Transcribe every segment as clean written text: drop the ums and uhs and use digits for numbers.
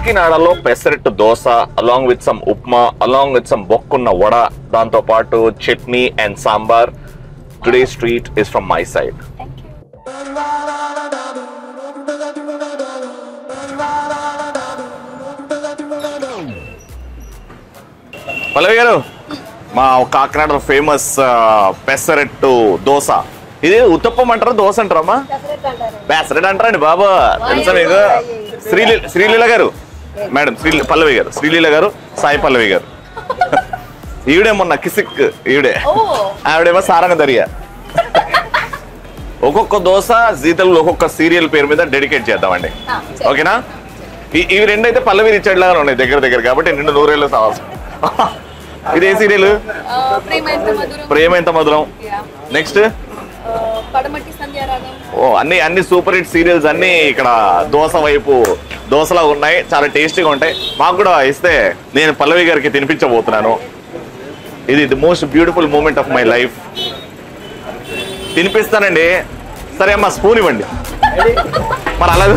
కాకినాడలో pesarattu dosa along with some upma along with some బొక్కున్న వడ దాంతో పాటు chutney and sambar. Today's treat is from my side. Pallavi garu, మా కాకినాడలో ఫేమస్ పెసరట్టు దోశ. ఇది ఉత్తప్పం అంటారా దోశ అంటారమ్మా? పెసరట్టు అంటారండి బాబా, తెలుసా మీకు? శ్రీలీల గారు మేడం, పల్లవి గారు, శ్రీలీల గారు, సాయి పల్లవి గారు. ఈవిడే మొన్న కిసిక్, ఈవిడే. ఆవిడేమో సారంగ దర్యా. ఒక్కొక్క దోశ జీ తెలుగులో ఒక్కొక్క సీరియల్ పేరు మీద డెడికేట్ చేద్దామండి, ఓకేనా? ఇవి రెండైతే పల్లవి రిచర్డ్ లాగా ఉన్నాయి దగ్గర దగ్గర, కాబట్టి నిండు నూరేళ్ళు సావాల్సి. ఇదే సీరియల్ ప్రేమ ఎంత మధురం. నెక్స్ట్ అన్ని సూపర్ హిట్ సీరియల్స్ అన్ని ఇక్కడ దోశ వైపు దోశలా ఉన్నాయి, చాలా టేస్టీగా ఉంటాయి. మాకు కూడా ఇస్తే నేను పల్లవి గారికి తినిపించబోతున్నాను. ఇది the most beautiful moment of my life. తినిపిస్తానండి. సరే అమ్మా, స్పూన్ ఇవ్వండి. మరి అలా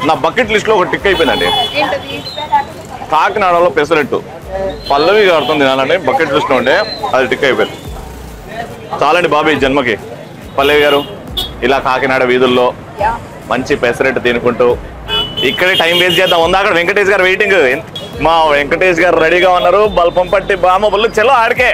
నా బకెట్ లిస్ట్ లో ఒక టిక్ అయిపోయిందండి. కాకినాడలో పెసరట్టు పల్లవి గారితో తినాలని బకెట్ లిస్ట్ లో ఉంటే అది టిక్ అయిపోయింది. చాలండి బాబు ఈ జన్మకి. పల్లవి గారు, ఇలా కాకినాడ వీధుల్లో మంచి పెసరట్టు తినుకుంటూ ఇక్కడే టైం వేస్ట్ చేద్దాం. ఉందా అక్కడ వెంకటేష్ గారు వెయిటింగ్. మా వెంకటేష్ గారు రెడీగా ఉన్నారు. బల్పం పట్టి బామ్మ బళ్ళు చెలో ఆడికే.